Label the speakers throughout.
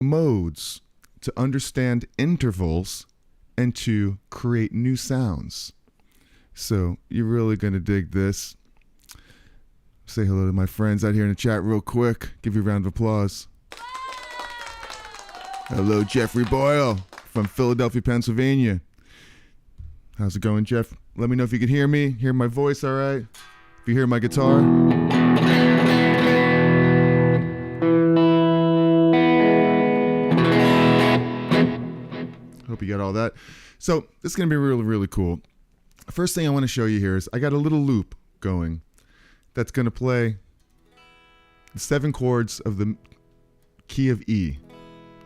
Speaker 1: modes, to understand intervals, and to create new sounds. So you're really going to dig this. Say hello to my friends out here in the chat real quick. Give you a round of applause. Hello, Jeffrey Boyle from Philadelphia, Pennsylvania. How's it going, Jeff? Let me know if you can hear me. Hear my voice, all right? If you hear my guitar. Hope you got all that. So this is going to be really, really cool. First thing I want to show you here is I got a little loop going that's going to play the 7 chords of the key of E.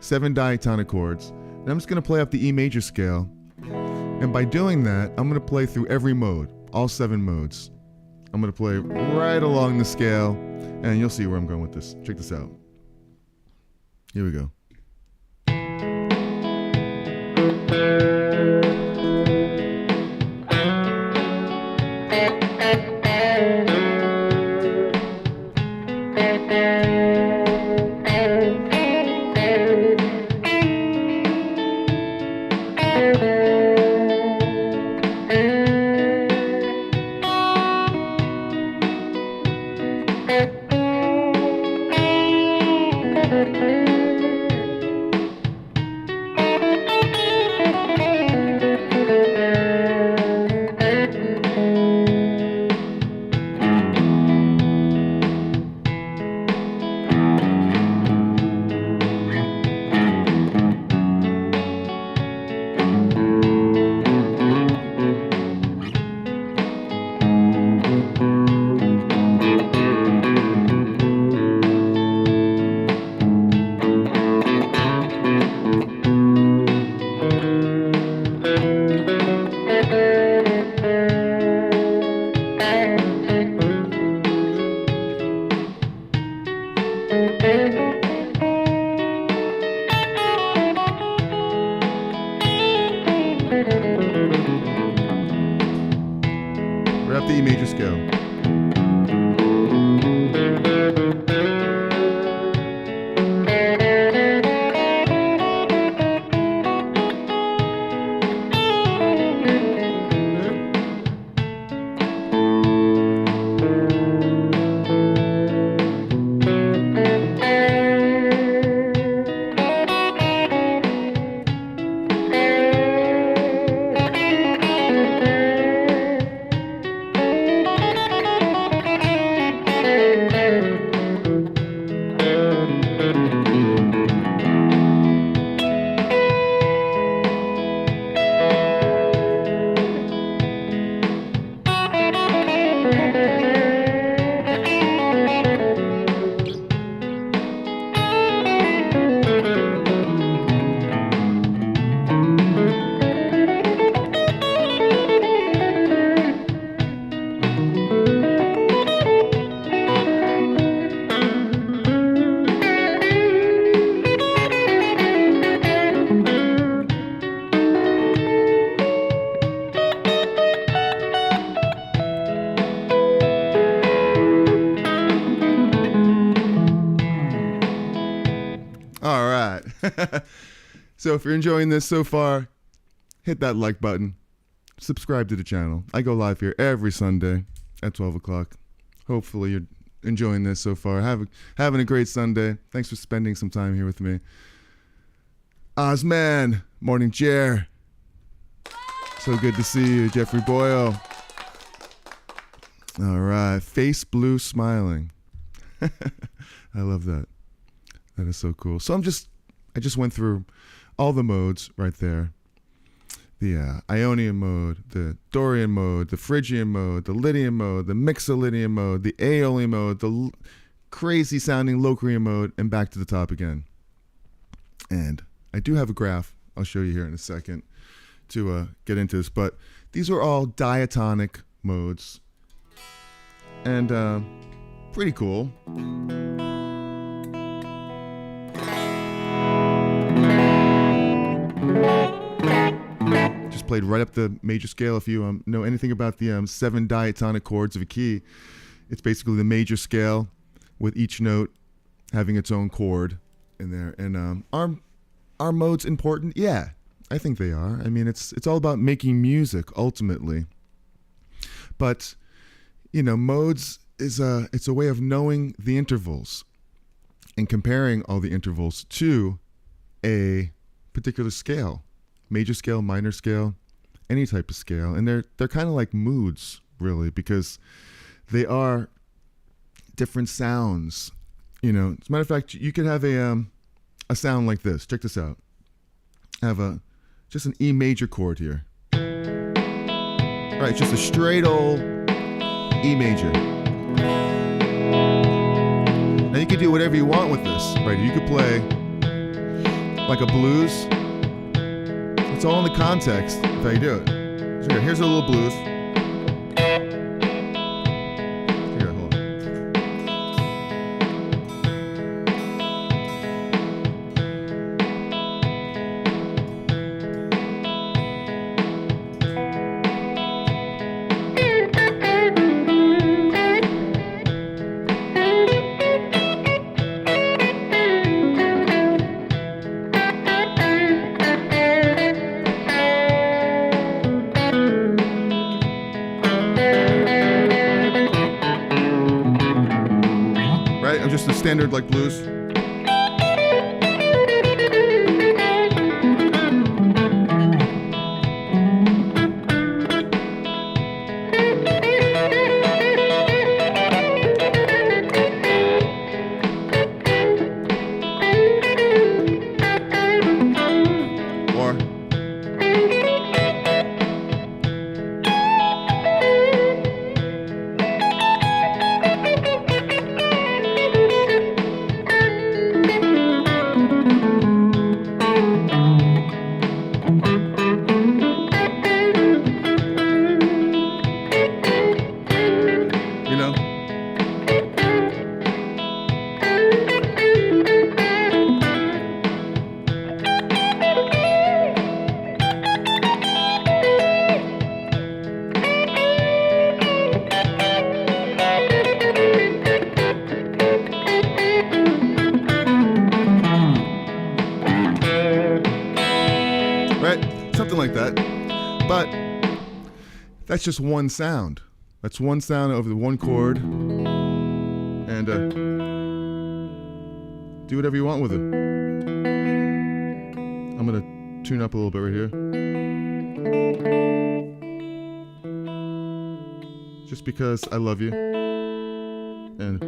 Speaker 1: 7 diatonic chords. And I'm just going to play up the E major scale. And by doing that, I'm going to play through every mode, all 7 modes. I'm going to play right along the scale, and you'll see where I'm going with this. Check this out. Here we go. We're up the E major scale. All right. So if you're enjoying this so far, hit that like button. Subscribe to the channel. I go live here every Sunday at 12 o'clock. Hopefully you're enjoying this so far. Having a great Sunday. Thanks for spending some time here with me. Ozman, morning chair. So good to see you, Jeffrey Boyle. All right. Face blue smiling. I love that. That is so cool. So I just went through all the modes right there. The Ionian mode, the Dorian mode, the Phrygian mode, the Lydian mode, the Mixolydian mode, the Aeolian mode, the crazy sounding Locrian mode, and back to the top again. And I do have a graph I'll show you here in a second to get into this, but these are all diatonic modes. And pretty cool. Just played right up the major scale. If you know anything about the 7 diatonic chords of a key, it's basically the major scale with each note having its own chord. in there. And are modes important? Yeah, I think they are. I mean, it's all about making music ultimately. But modes it's a way of knowing the intervals and comparing all the intervals to a particular scale, major scale, minor scale, any type of scale. And they're kind of like moods, really, because they are different sounds. As a matter of fact, you could have a sound like this. Check this out. I have just an E major chord here. Right, just a straight old E major. Now you could do whatever you want with this, right? You could play like a blues. It's all in the context of how you do it. So here's a little blues. Here, hold on. Just a standard like blues. Something like that. But that's just one sound. That's one sound over the one chord. And do whatever you want with it. I'm going to tune up a little bit right here. Just because I love you. And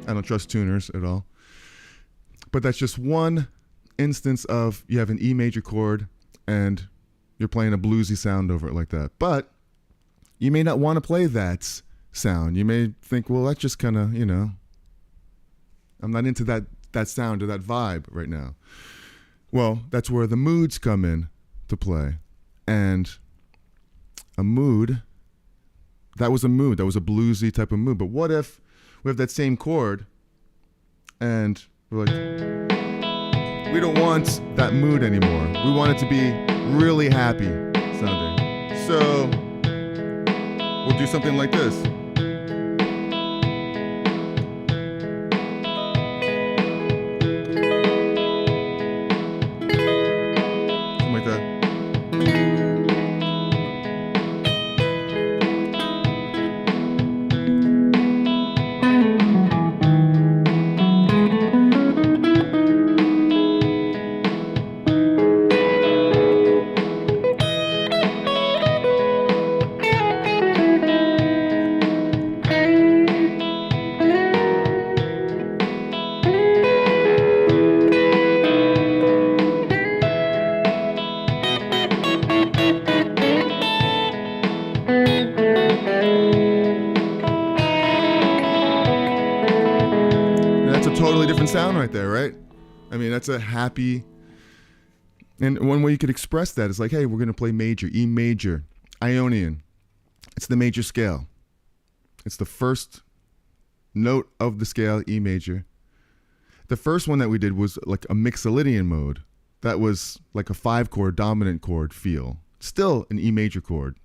Speaker 1: I don't trust tuners at all. But that's just one instance of you have an E major chord and you're playing a bluesy sound over it like that. But you may not want to play that sound. You may think, well, that's just kind of, I'm not into that sound or that vibe right now. Well, that's where the moods come in to play. And a mood, that was a mood. That was a bluesy type of mood. But what if we have that same chord and we're like, we don't want that mood anymore. We want it to be really happy sounding. So we'll do something like this. Something like that. Totally different sound right there, right? I mean, that's a happy, and one way you could express that is like, hey, we're going to play major, E major, Ionian. It's the major scale. It's the first note of the scale, E major. The first one that we did was like a Mixolydian mode. That was like a 5-chord dominant chord feel. Still an E major chord.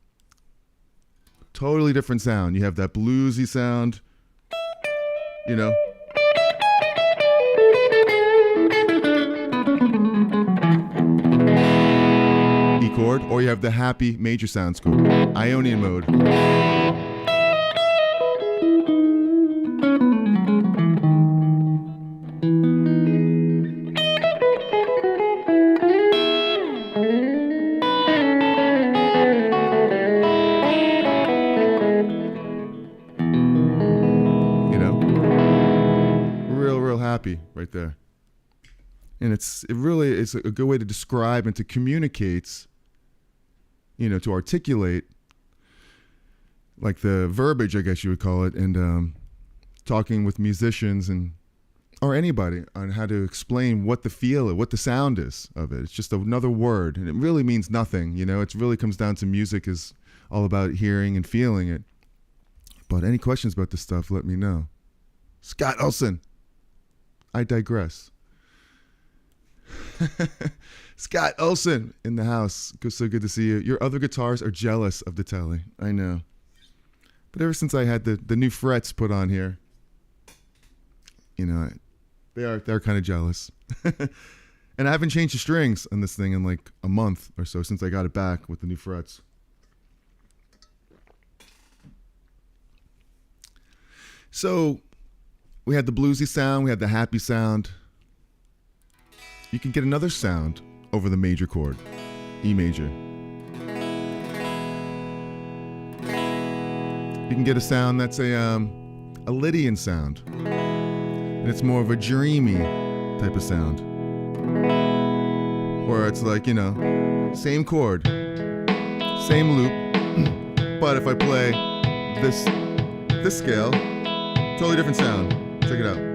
Speaker 1: Totally different sound. You have that bluesy sound, chord, or you have the happy major sounds chord, Ionian mode. You know, real happy right there. And it really is a good way to describe and to communicate, you know, to articulate, like the verbiage, I guess you would call it, and talking with musicians and or anybody on how to explain what the feel, what the sound is of it. It's just another word, and it really means nothing. You know, it really comes down to music is all about hearing and feeling it. But any questions about this stuff, let me know. Scott Olson. I digress. Scott Olson in the house. So good to see you. Your other guitars are jealous of the Telly. I know. But ever since I had the new frets put on here, you know, they're kind of jealous. And I haven't changed the strings on this thing in like a month or so since I got it back with the new frets. So we had the bluesy sound, we had the happy sound. You can get another sound over the major chord, E major. You can get a sound that's a Lydian sound. And it's more of a dreamy type of sound. Where it's like, you know, same chord, same loop, but if I play this scale, totally different sound. Check it out.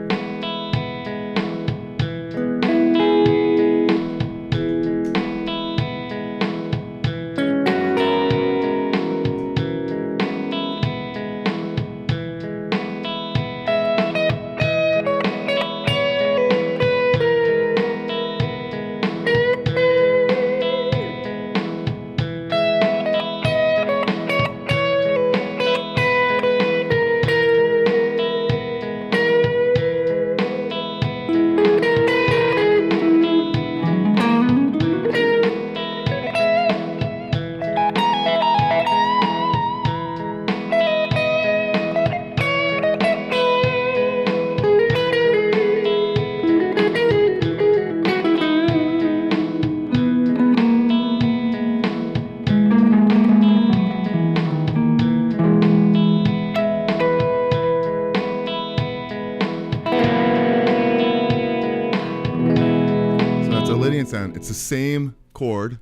Speaker 1: Sound. It's the same chord,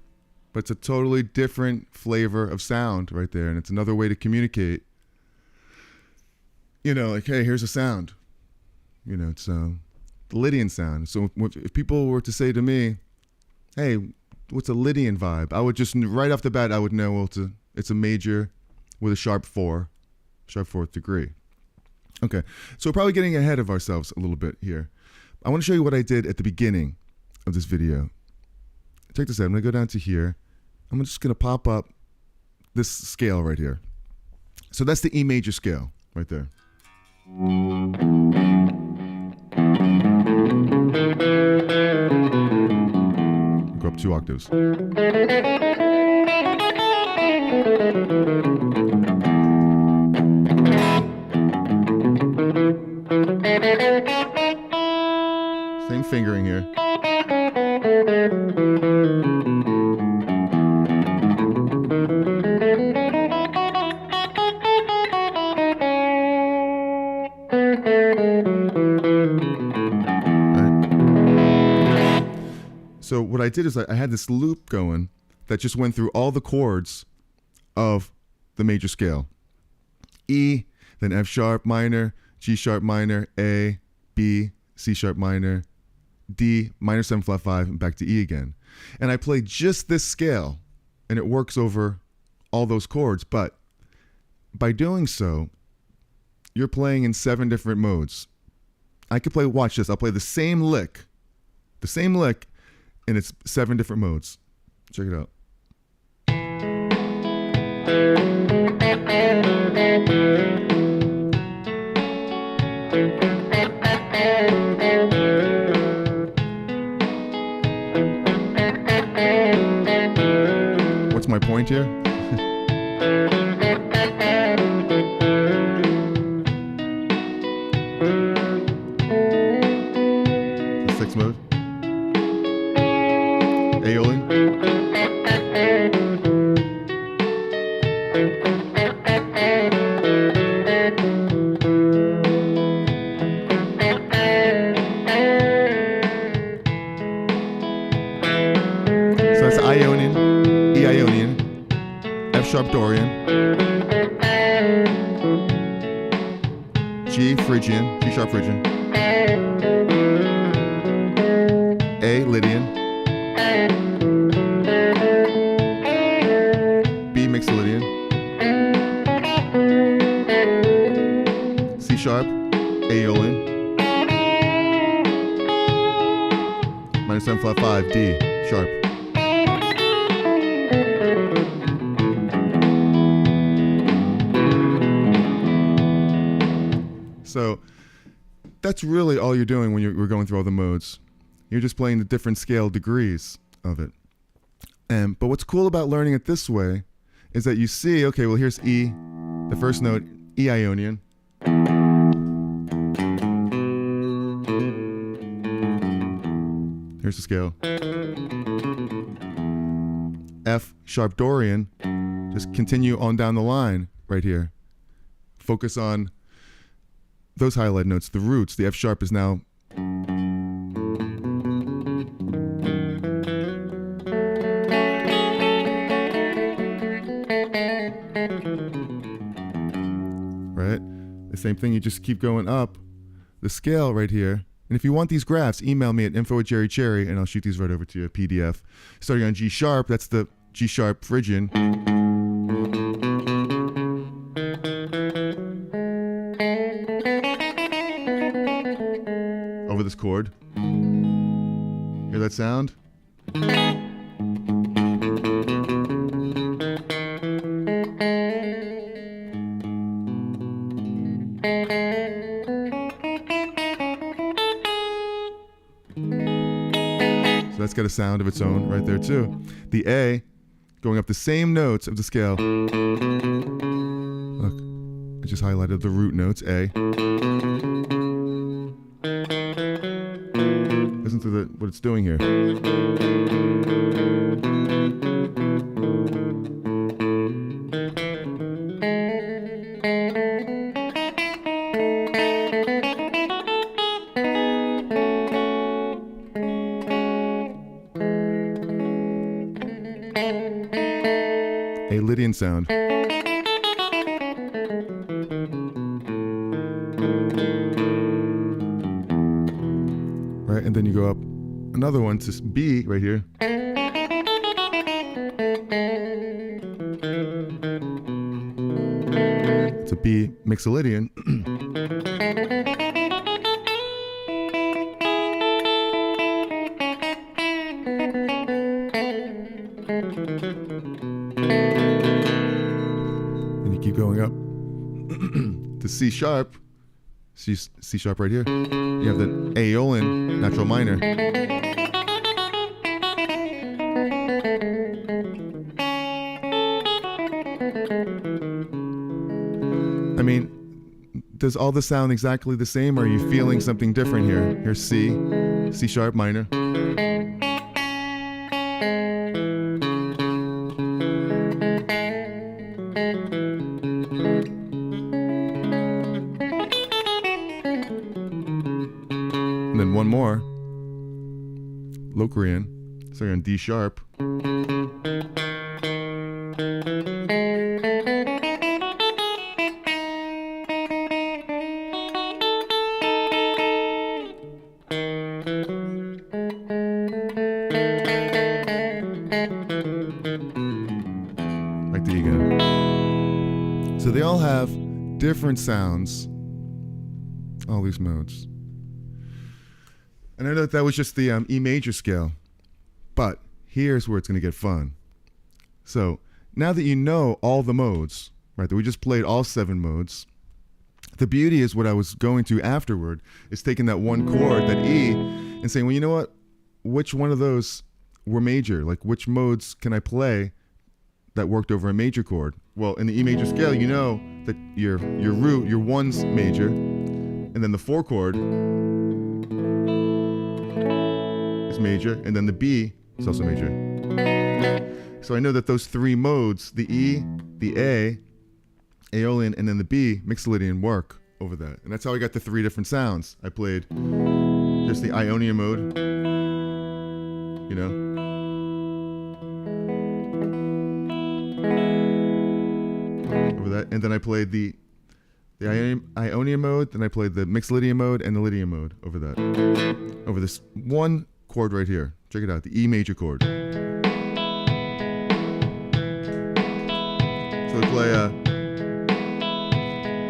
Speaker 1: but it's a totally different flavor of sound right there. And it's another way to communicate. You know, like, hey, here's a sound. You know, it's the Lydian sound. So if people were to say to me, hey, what's a Lydian vibe? I would just, right off the bat, I would know, well, it's a major with a sharp fourth degree. Okay, so we're probably getting ahead of ourselves a little bit here. I want to show you what I did at the beginning of this video. Check this out. I'm going to go down to here. I'm just going to pop up this scale right here. So that's the E major scale right there. Go up 2 octaves. Same fingering here. So what I did is I had this loop going that just went through all the chords of the major scale. E, then F sharp minor, G sharp minor, A, B, C sharp minor, D, minor 7 flat 5, and back to E again. And I played just this scale, and it works over all those chords. But by doing so, you're playing in 7 different modes. I could play, watch this, I'll play the same lick, and it's 7 different modes. Check it out. my point here? The sixth mode. Aeolian. So that's Ionian, E Ionian, F sharp Dorian, G Phrygian, G sharp Phrygian, A Lydian, B Mixolydian, C sharp Aeolian, minor 7 flat 5 D sharp. So that's really all you're doing when we're going through all the modes. You're just playing the different scale degrees of it. But what's cool about learning it this way is that you see, okay, well, here's E, the first note, E Ionian. Here's the scale. F sharp Dorian. Just continue on down the line right here. Focus on those highlight notes, the roots. The F sharp is now right? The same thing, you just keep going up the scale right here. And if you want these graphs, email me at info@Cherry and I'll shoot these right over to you, a PDF. Starting on G sharp, that's the G sharp Phrygian. Over this chord. Hear that sound? So that's got a sound of its own right there too. The A, going up the same notes of the scale. Look, I just highlighted the root notes, A. Listen to what it's doing here. A Lydian sound. Right, and then you go up another one to B right here. It's a B Mixolydian. And you keep going up to C sharp. C sharp right here. You have the Aeolian natural minor. I mean, does all this sound exactly the same, or are you feeling something different here? Here's C sharp minor. And then one more, Locrian, so you're on D sharp. Like the again. So they all have different sounds, all these modes. And I know that was just the E major scale, but here's where it's going to get fun. So now that you know all the modes, right, that we just played all 7 modes, the beauty is what I was going to afterward is taking that one chord, that E, and saying, well, you know what? Which one of those were major? Like, which modes can I play that worked over a major chord. Well, in the E major scale, you know that your root, your 1's major, and then the 4 chord is major, and then the B is also major. So I know that those 3 modes, the E, the A, Aeolian, and then the B, Mixolydian, work over that. And that's how I got the 3 different sounds. I played just the Ionian mode, you know. Over that. And then I played the Ionian mode, then I played the Mixolydian mode and the Lydian mode over that. Over this 1 chord right here. Check it out, the E major chord. So we play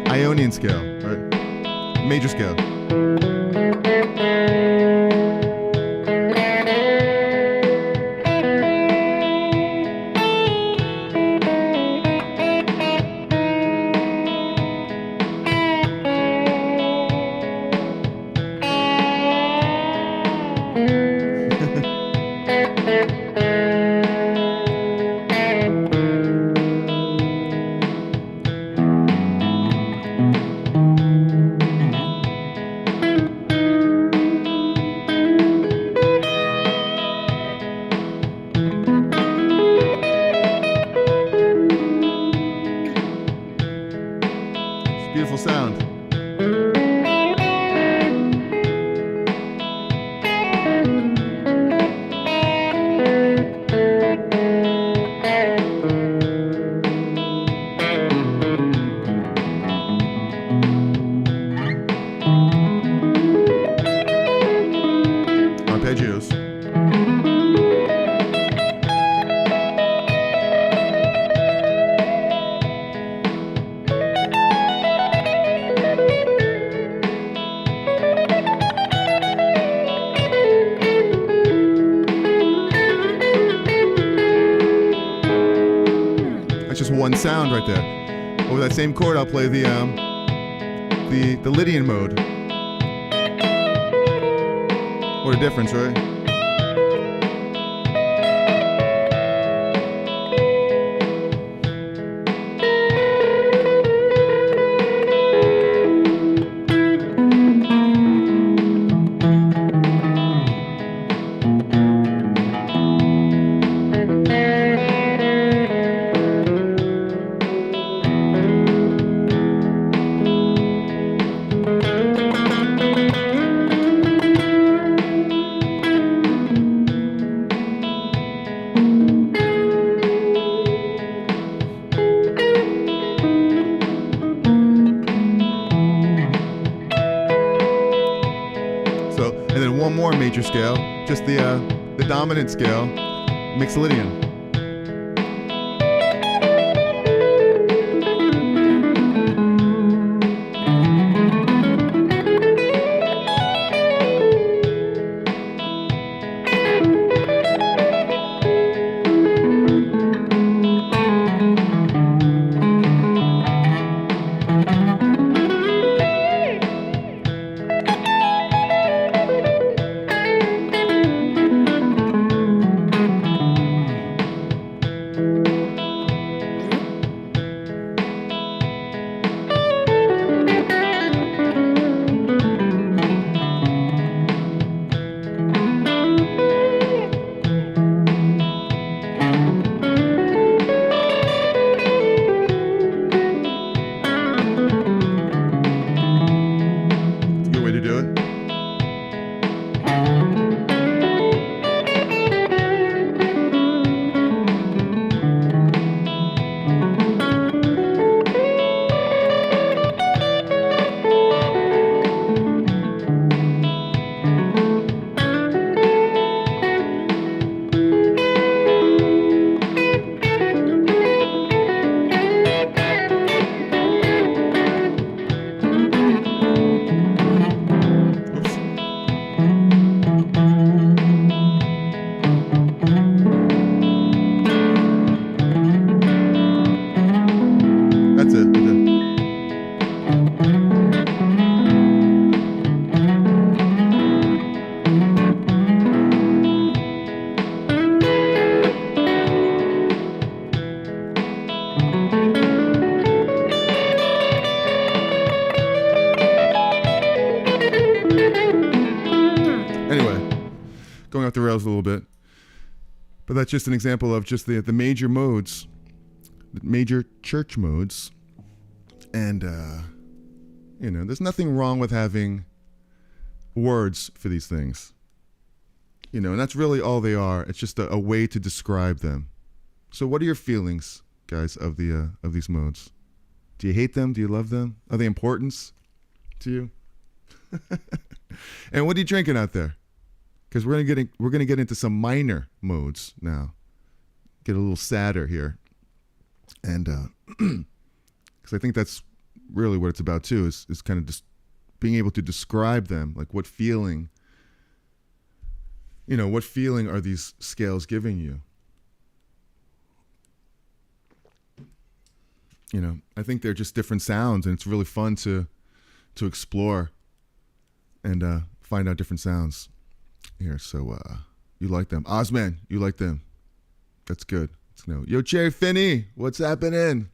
Speaker 1: Ionian scale, right? Major scale. Beautiful sound. Arpeggios. That's just 1 sound right there. Over that same chord, I'll play the Lydian mode. What a difference, right? And then 1 more major scale, just the dominant scale, Mixolydian. derails a little bit. But that's just an example of just the major modes, the major church modes. And, there's nothing wrong with having words for these things. And that's really all they are. It's just a way to describe them. So what are your feelings, guys, of these modes? Do you hate them? Do you love them? Are they important to you? And what are you drinking out there? Because we're gonna get into some minor modes now. Get a little sadder here, and because I think that's really what it's about too. Is kind of just being able to describe them, like what feeling. What feeling are these scales giving you? I think they're just different sounds, and it's really fun to explore and find out different sounds here. So you like them, Ozman? You like them? That's good. Let's know. Yo, Cherry Finney, what's happening?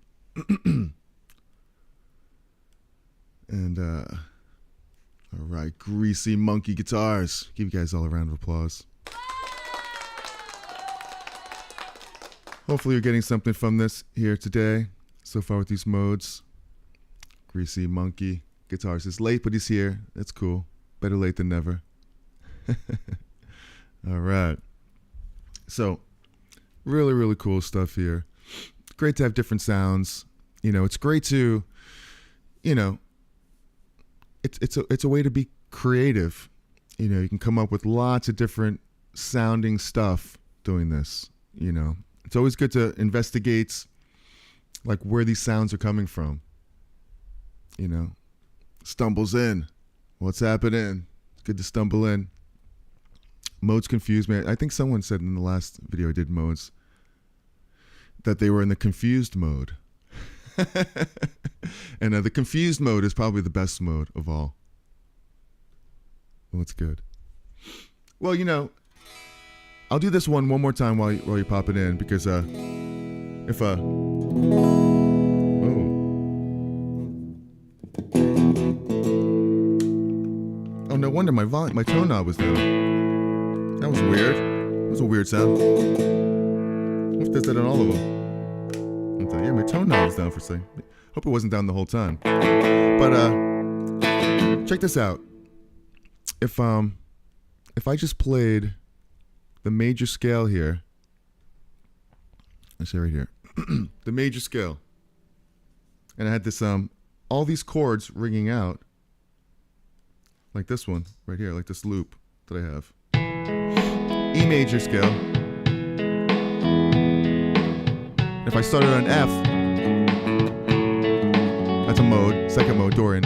Speaker 1: And all right, Greasy Monkey Guitars. Give you guys all a round of applause. Hopefully you're getting something from this here today. So far with these modes. Greasy Monkey Guitars is late, but he's here. That's cool. Better late than never. All right. So, really, really cool stuff here. Great to have different sounds. It's great to, it's a way to be creative. You can come up with lots of different sounding stuff doing this. It's always good to investigate like where these sounds are coming from. Stumbles in. What's happening? It's good to stumble in. Modes confuse me. I think someone said in the last video I did modes that they were in the confused mode. And the confused mode is probably the best mode of all. Well, it's good. Well, I'll do this one more time while you pop it in, because if oh, no wonder my tone knob was down. That was weird. That was a weird sound. What if does that on all of them? Yeah, my tone knob was down for a second. Hope it wasn't down the whole time. But check this out. If I just played the major scale here, let's say right here, the major scale, and I had this all these chords ringing out, like this one right here, like this loop that I have. E major scale. If I started on F, that's a mode, second mode, Dorian.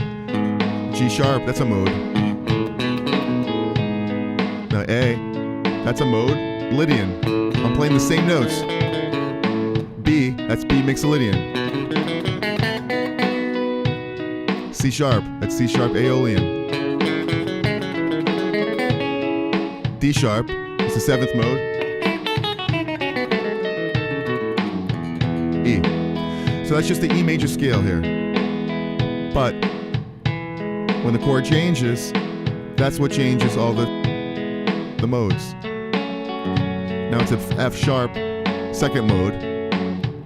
Speaker 1: G sharp, that's a mode. Now A, that's a mode, Lydian. I'm playing the same notes. B, that's B Mixolydian. C sharp, that's C sharp Aeolian. D sharp, it's the seventh mode. E. So that's just the E major scale here. But when the chord changes, that's what changes all the modes. Now it's a F sharp, second mode,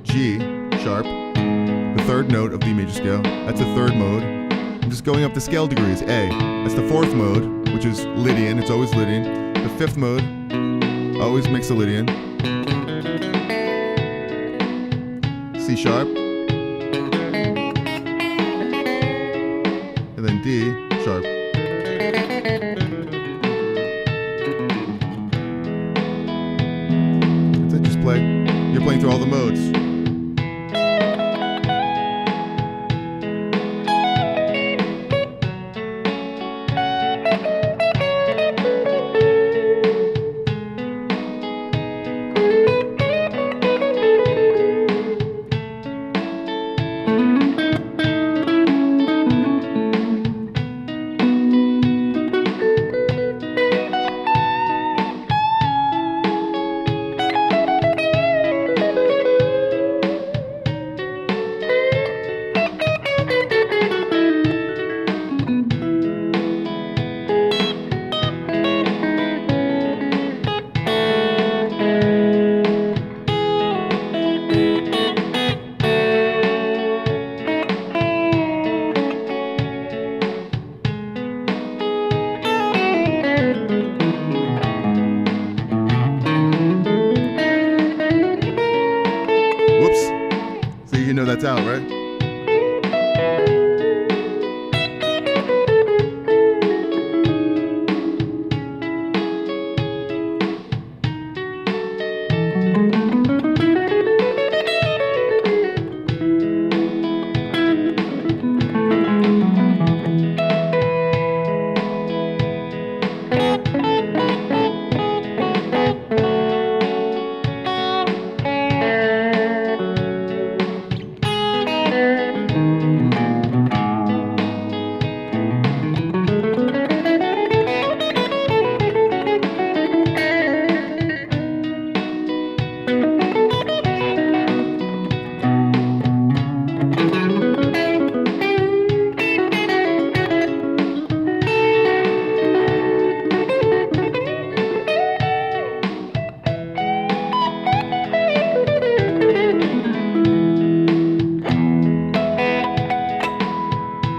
Speaker 1: G sharp, the third note of the E major scale. That's the third mode. I'm just going up the scale degrees. A, that's the fourth mode, which is Lydian. It's always Lydian. The fifth mode, always Mixolydian. C sharp, and then D sharp. That's it, just play. You're playing through all the modes. that's out, right?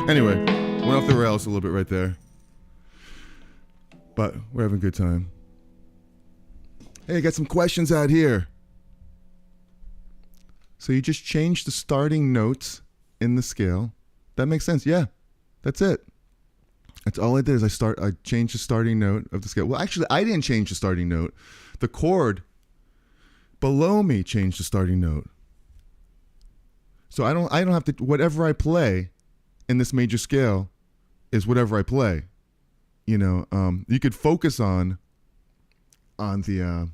Speaker 1: Anyway, went off the rails a little bit right there. But we're having a good time. Hey, I got some questions out here. So you just change the starting notes in the scale. That makes sense. Yeah, that's it. That's all I did is I changed the starting note of the scale. Well, actually, I didn't change the starting note. The chord below me changed the starting note. So I don't have to, whatever I play in this major scale is whatever I play. You know, you could focus on the,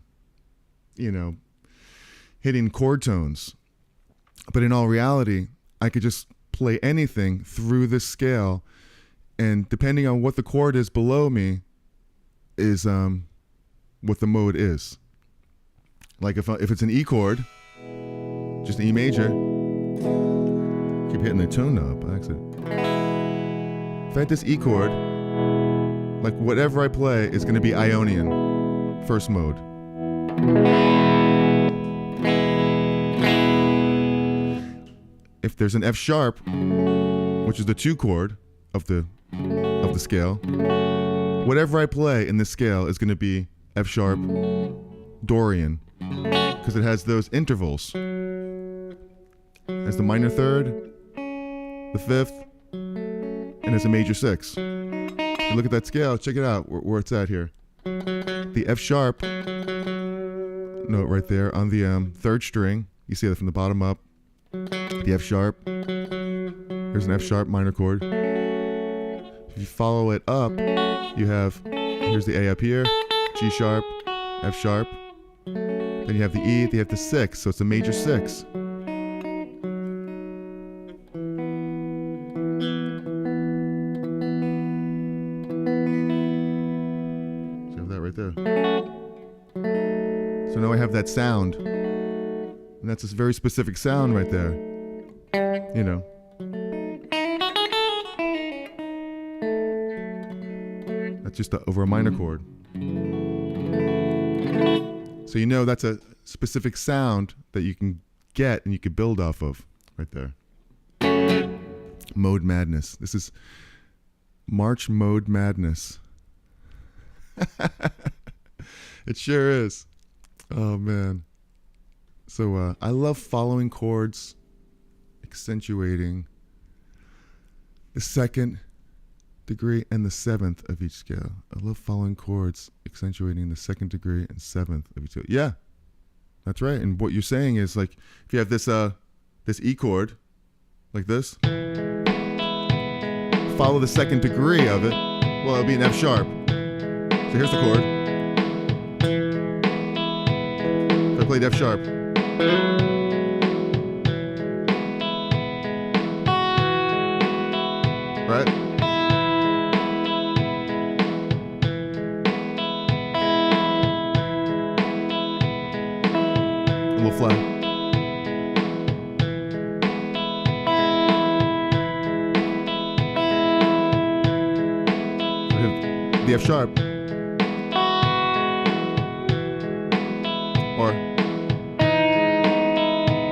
Speaker 1: hitting chord tones. But in all reality, I could just play anything through this scale, and depending on what the chord is below me is what the mode is. Like if it's an E chord, just an E major, keep hitting the tone knob by accident. If I hit this E chord, like whatever I play is going to be Ionian, first mode. If there's an F sharp, which is the 2 chord of the scale, whatever I play in this scale is going to be F sharp Dorian, because it has those intervals. It has the minor third, the fifth, and has a major 6. You look at that scale, check it out where it's at here. The F sharp note right there on the 3rd string, you see that from the bottom up. The F sharp, here's an F sharp minor chord. If you follow it up, you have, here's the A up here, G sharp, F sharp, then you have the E, you have the 6, so it's a major 6. So you have that right there. So now I have that sound. And that's a very specific sound right there. You know. That's just over a minor chord. So you know that's a specific sound that you can get and you can build off of right there. Mode Madness. This is March Mode Madness. It sure is. Oh, man. So I love following chords, accentuating the 2nd degree and the 7th of each scale. I love following chords, accentuating the 2nd degree and 7th of each scale. Yeah, that's right. And what you're saying is, like, if you have this this E chord, like this, follow the 2nd degree of it, well, it'll be an F sharp. So here's the chord. If I played F sharp, right? A little flat. The F sharp. Or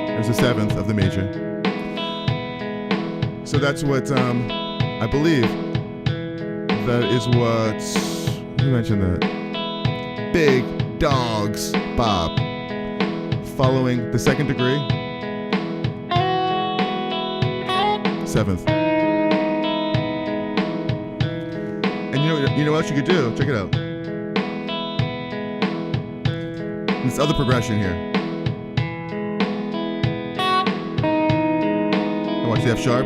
Speaker 1: there's the 7th of the major. So that's what I believe that is what, who mentioned that? Big Dogs Bob. Following the 2nd degree 7th. And you know what you could do? Check it out. This other progression here. And watch the F sharp.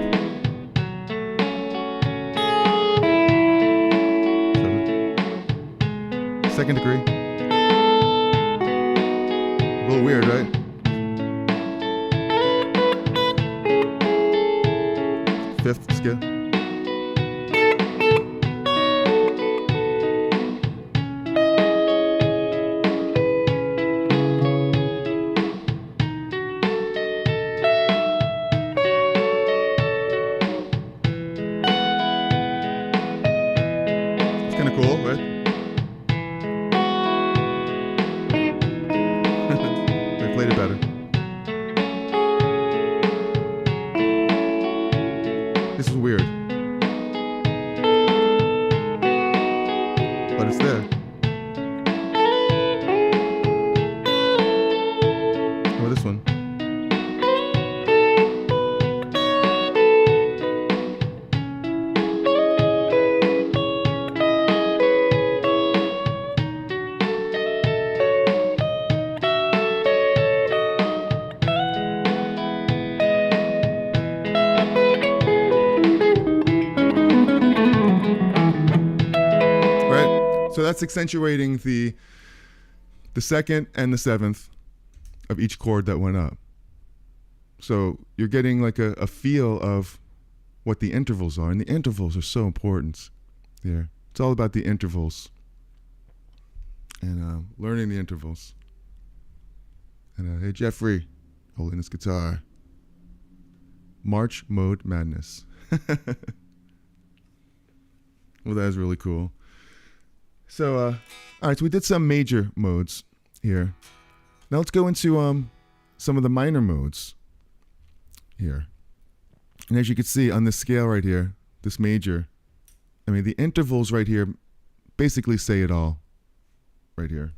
Speaker 1: 7. 2nd degree. A little weird, right? 5th scale. It's kind of cool, right? They played it better. This is weird. But it's there. How about this one? So that's accentuating the 2nd and the 7th of each chord that went up. So you're getting like a feel of what the intervals are, and the intervals are so important there. It's all about the intervals and learning the intervals. And hey, Jeffrey, holding this guitar. March Mode Madness. Well, that is really cool. So, all right, so we did some major modes here. Now let's go into some of the minor modes here. And as you can see on this scale right here, this major, I mean, the intervals right here basically say it all right here.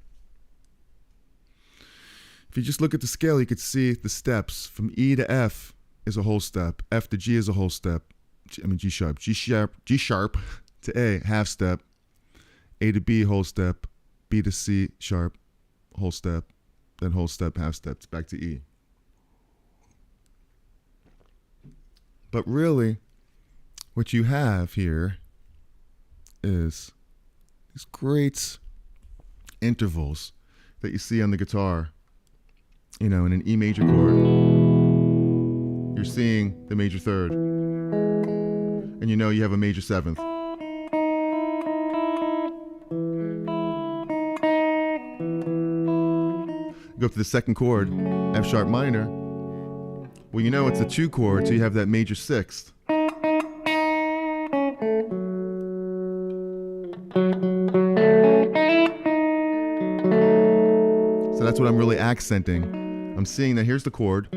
Speaker 1: If you just look at the scale, you could see the steps from E to F is a whole step. F to G is a whole step. G sharp. G sharp to A, half step. A to B, whole step. B to C sharp, whole step. Then whole step, half steps, back to E. But really, what you have here is these great intervals that you see on the guitar. You know, in an E major chord, you're seeing the major 3rd. And you know you have a major 7th. Go up to the 2nd chord, F sharp minor. Well, you know it's a 2 chord, so you have that major 6th. So that's what I'm really accenting. I'm seeing that here's the chord,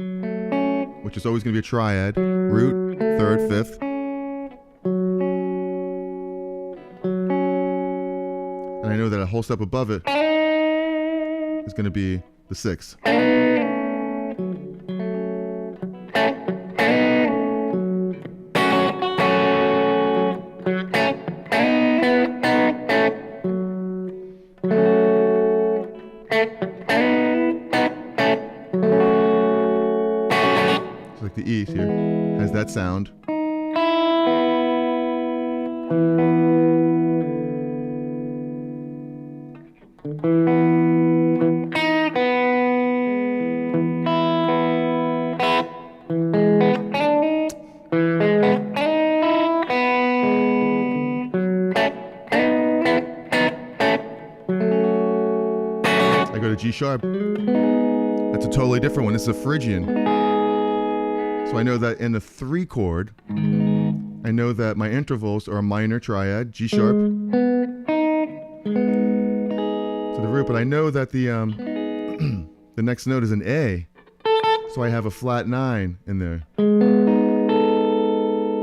Speaker 1: which is always going to be a triad, root, 3rd, 5th. And I know that a whole step above it is going to be the 6th. So like the E here has that sound. Go to G sharp. That's a totally different one. It's a Phrygian. So I know that in the 3 chord, I know that my intervals are a minor triad, G sharp, to the root, but I know that the the next note is an A, so I have a flat 9 in there.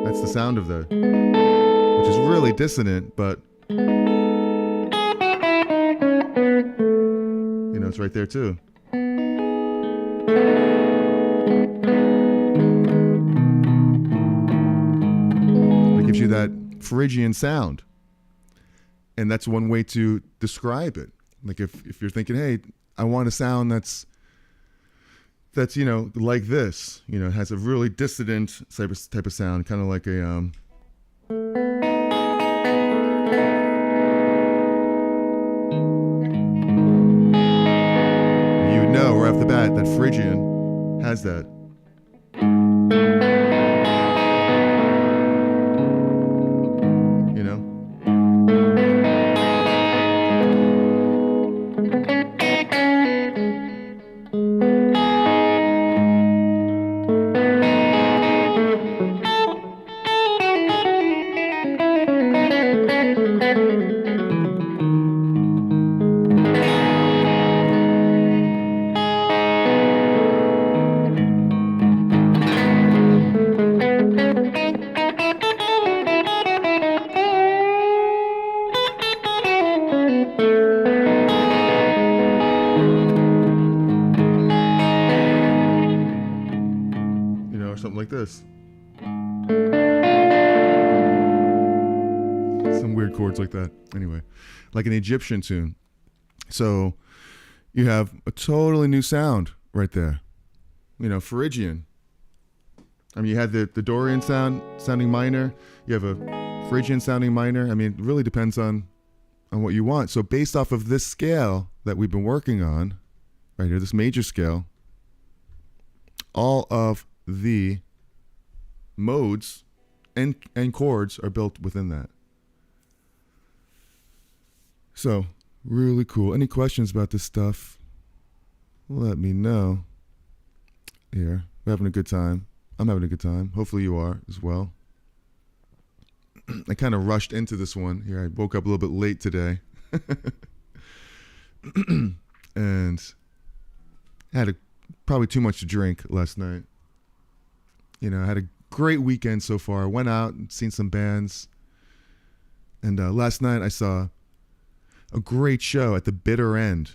Speaker 1: That's the sound of that, which is really dissonant, but you know, it's right there too. gives you that Phrygian sound. And that's one way to describe it. Like if you're thinking, hey, I want a sound that's like this, it has a really dissonant type of sound, kind of like a right off the bat that Phrygian has that. Something like this. Some weird chords like that. Anyway, like an Egyptian tune. So you have a totally new sound right there. Phrygian. I mean, you had the Dorian sounding minor. You have a Phrygian sounding minor. I mean, it really depends on what you want. So based off of this scale that we've been working on, right here, this major scale, all of the modes and chords are built within that. So, really cool. Any questions about this stuff? Let me know. Here, we're having a good time. I'm having a good time. Hopefully you are as well. I kind of rushed into this one. Here, I woke up a little bit late today. And had probably too much to drink last night. I had a great weekend so far. I went out and seen some bands. And last night I saw a great show at the bitter end.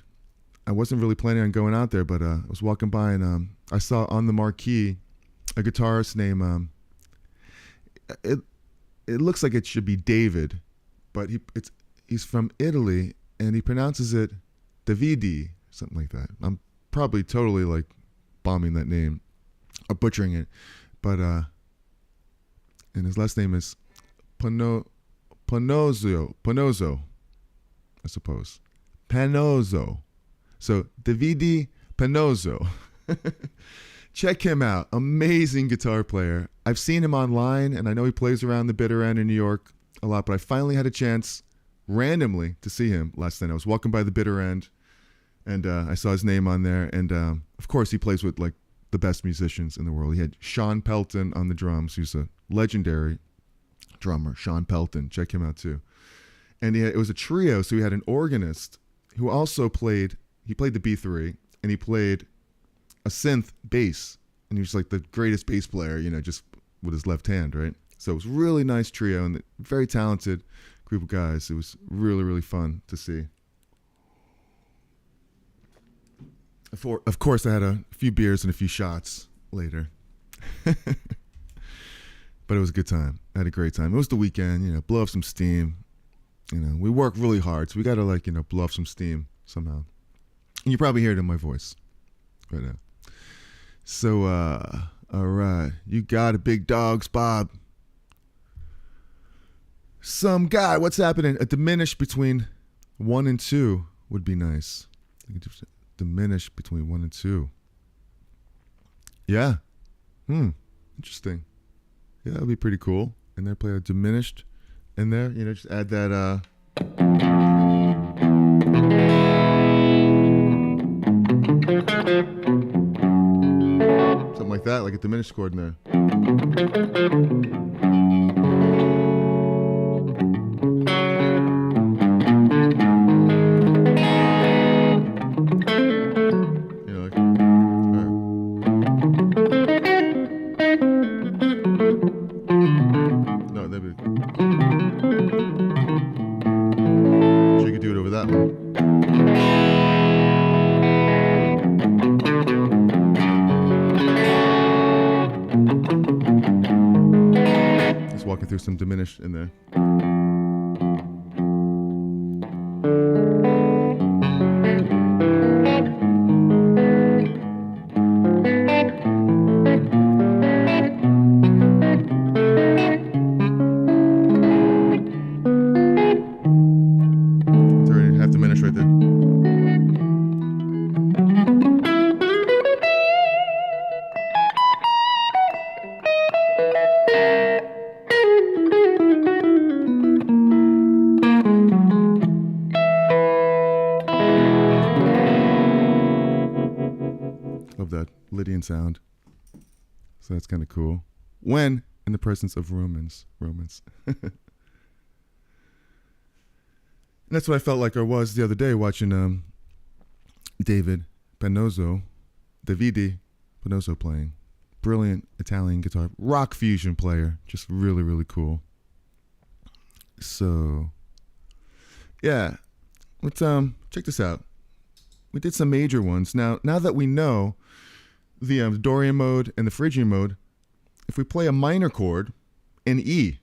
Speaker 1: I wasn't really planning on going out there, but I was walking by and I saw on the marquee a guitarist named, it looks like it should be David, but he's from Italy and he pronounces it Davidi, something like that. I'm probably totally like bombing that name or butchering it, but and his last name is Panozzo, I suppose. Panozzo. So Davide Panozzo. Check him out. Amazing guitar player. I've seen him online and I know he plays around the bitter end in New York a lot, but I finally had a chance randomly to see him last night. I was walking by the bitter end and I saw his name on there. And of course he plays with like the best musicians in the world. He had Sean Pelton on the drums, who's a legendary drummer. Sean Pelton. Check him out too. And it was a trio, so he had an organist who also played the B3, and he played a synth bass, and he was like the greatest bass player, just with his left hand, right? So it was a really nice trio and a very talented group of guys. It was really, really fun to see. Of course, I had a few beers and a few shots later. But it was a good time. I had a great time. It was the weekend, blow off some steam. We work really hard, so we got to blow off some steam somehow. And you probably hear it in my voice right now. So, all right. You got it, big dogs, Bob. Some guy, what's happening? A diminish between 1 and 2 would be nice. Diminish between 1 and 2. Yeah. Interesting. Yeah, that would be pretty cool. And then play a diminished in there. Just add that something like that, like a diminished chord in there. through some diminished in there. It's already half diminished right there. Love that Lydian sound. So that's kind of cool. When in the presence of Romans. And that's what I felt like I was the other day watching Davide Pinozo playing. Brilliant Italian guitar, rock fusion player. Just really, really cool. So, yeah. Let's check this out. We did some major ones. Now that we know the Dorian mode and the Phrygian mode, if we play a minor chord in E,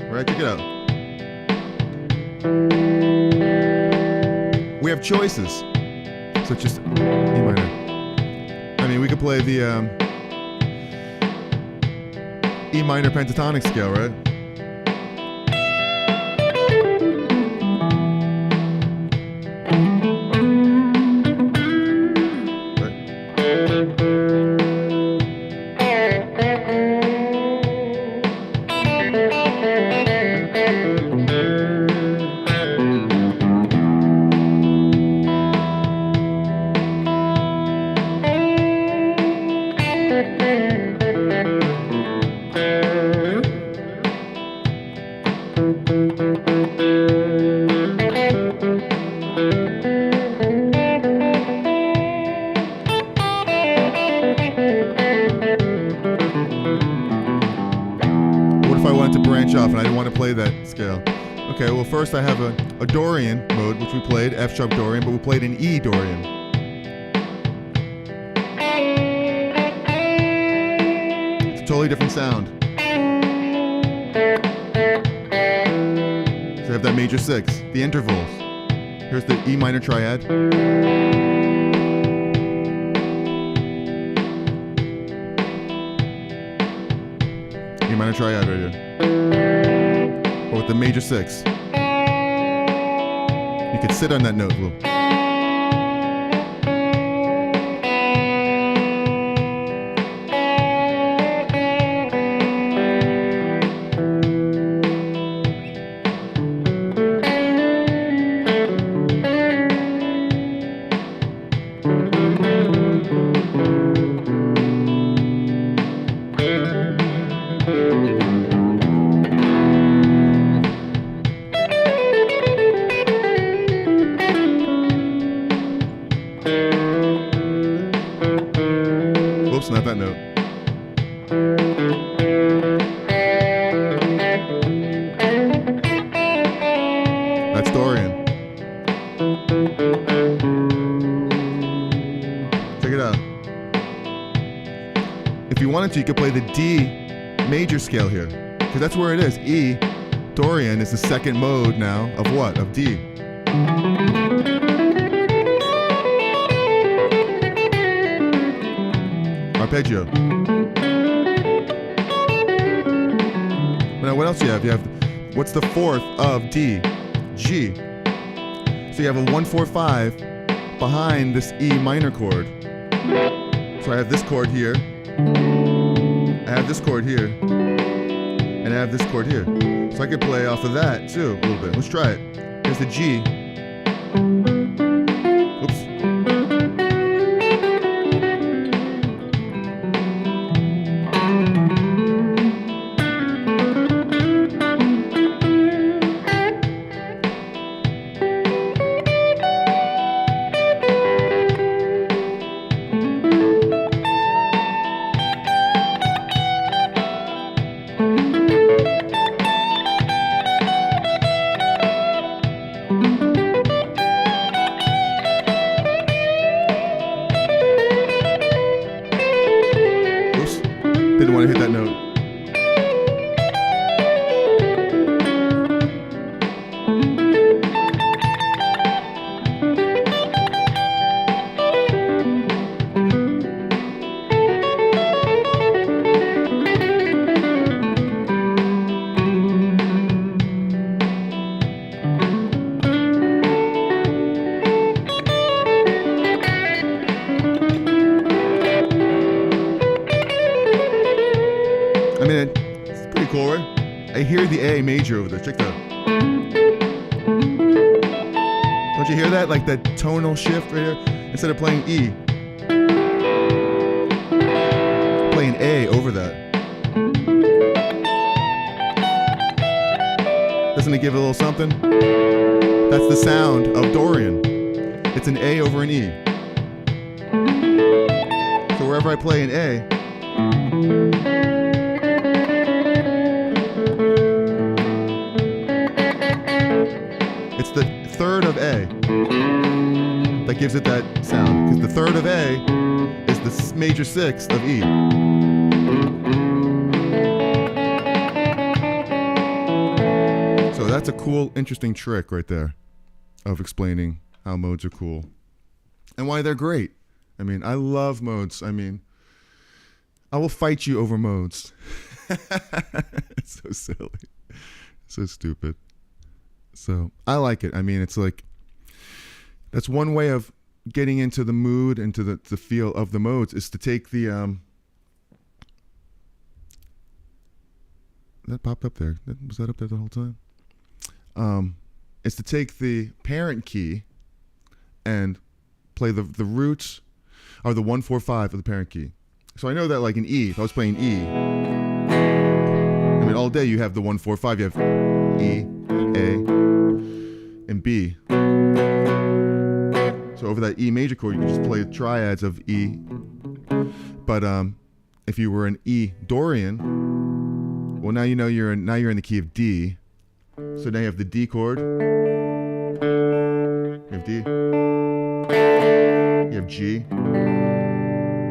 Speaker 1: right, check it out. We have choices, such as E minor. I mean, we could play the E minor pentatonic scale, right? Off and I didn't want to play that scale. Okay, well first I have a Dorian mode, which we played, F sharp Dorian, but we played an E Dorian. It's a totally different sound. So I have that major 6, the intervals. Here's the E minor triad. E minor triad right here. Or with the major 6. You could sit on that note, Lou. Not that note. That's Dorian. Check it out. If you wanted to, you could play the D major scale here, because that's where it is. E Dorian is the second mode now of what? Of D. Arpeggio. Now what else do you have? You have, what's the fourth of D? G. So you have a 1-4-5 behind this E minor chord. So I have this chord here, I have this chord here, and I have this chord here. So I could play off of that too a little bit. Let's try it. Here's the G. Oops. didn't want to hit that note. I mean, it's pretty cool, right? I hear the A major over there. Check that out. Don't you hear that? Like that tonal shift right here? Instead of playing E, playing A over that. Doesn't it give it a little something? That's the sound of Dorian. It's an A over an E. So wherever I play an A, it's the third of A that gives it that sound. Because the third of A is the major sixth of E. So that's a cool, interesting trick right there of explaining how modes are cool and why they're great. I mean, I love modes. I mean, I will fight you over modes. It's so silly. So stupid. So I like it. I mean, it's like, that's one way of getting into the mood, into the feel of the modes, is to take the, that popped up there. Was that up there the whole time? Is to take the parent key and play the roots are the 1, 4, 5 of the parent key. So I know that like in E, if I was playing E, I mean all day you have the 1, 4, 5. You have E, A, and B. So over that E major chord, you can just play triads of E. But if you were an E Dorian, well now you know you're in the key of D. So now you have the D chord. You have D. You have G.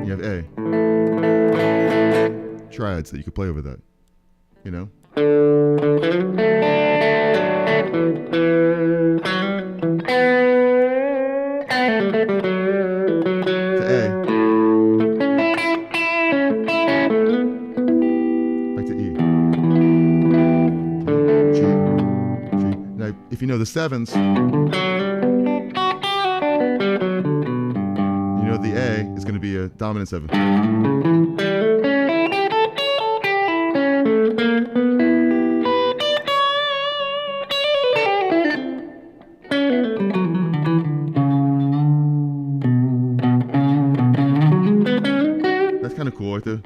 Speaker 1: You have A. Triads that you could play over that. You know? To A. Back to E. G. G. Now, if you know the sevens, you know the A is going to be a dominant 7. That's kind of cool right there.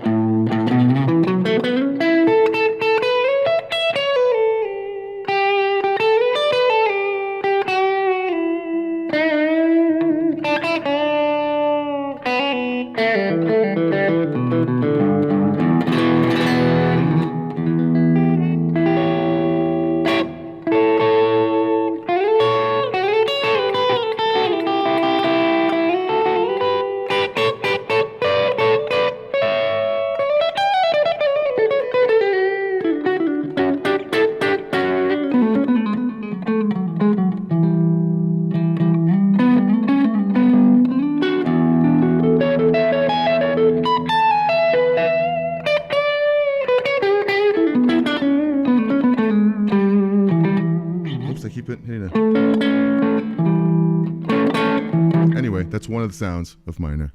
Speaker 1: Anyway, that's one of the sounds of minor.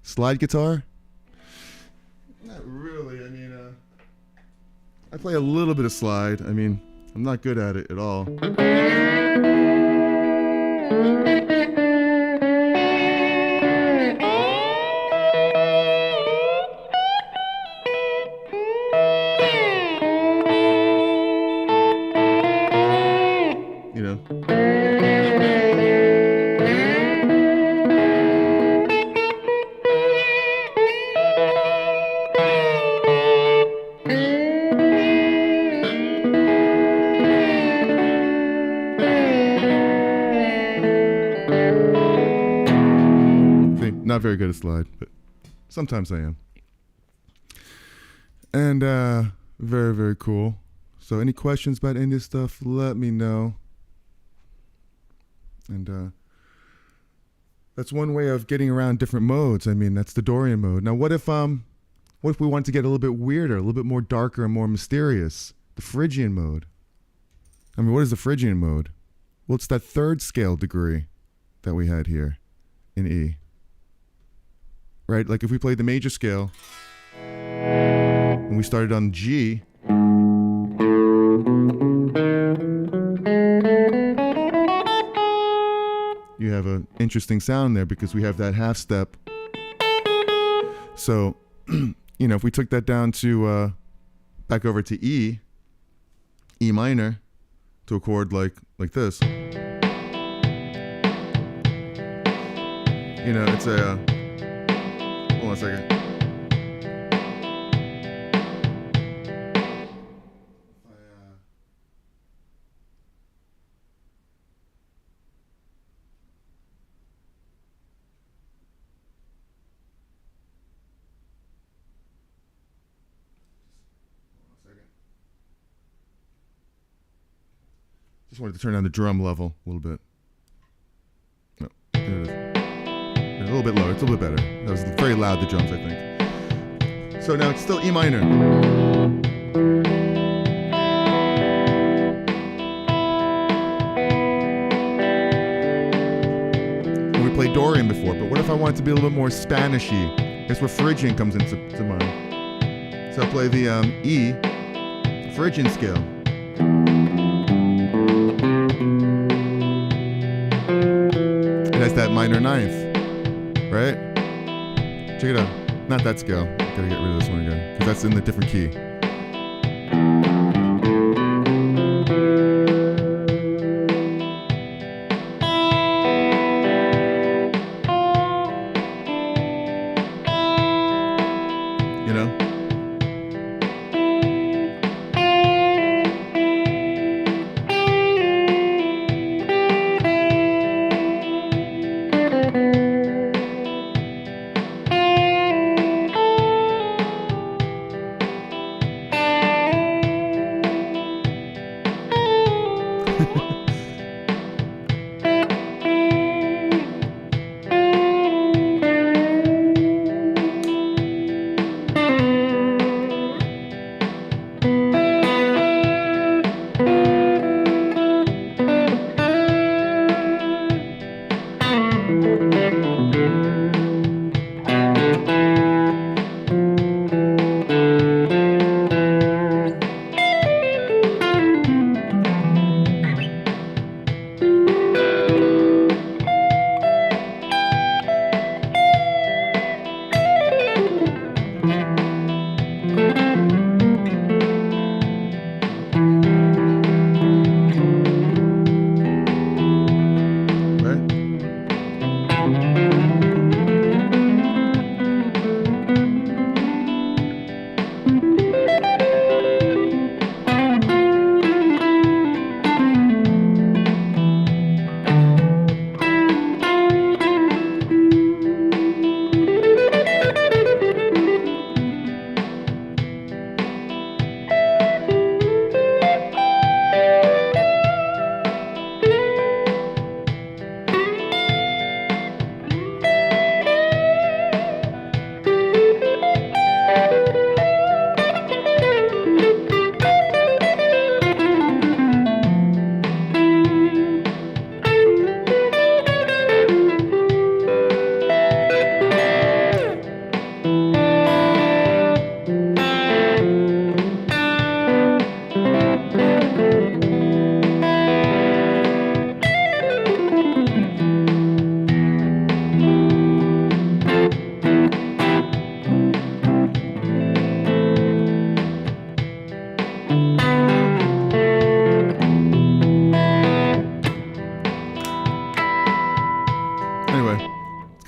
Speaker 1: Slide guitar? Not really. I mean, I play a little bit of slide. I mean, I'm not good at it at all. You know? Not very good at slide, but sometimes I am. And very, very cool. So any questions about any of this stuff, let me know. And that's one way of getting around different modes. I mean, that's the Dorian mode. Now, what if we want to get a little bit weirder, a little bit more darker and more mysterious? The Phrygian mode. I mean, what is the Phrygian mode? Well, it's that third scale degree that we had here in E. Right? Like if we played the major scale and we started on G, you have an interesting sound there because we have that half step. So, you know, if we took that down to back over to E minor, to a chord like this, you know, it's a hold on a second. Just wanted to turn down the drum level a little bit. No, there it is. A little bit lower. It's a little bit better. That was very loud, the drums, I think. So now it's still E minor. And we played Dorian before, but what if I wanted to be a little bit more Spanishy? That's where Phrygian comes into mind. So I'll play the E Phrygian scale. That's that minor ninth, right? Check it out. Not that scale. Gotta get rid of this one again because that's in the different key. You know?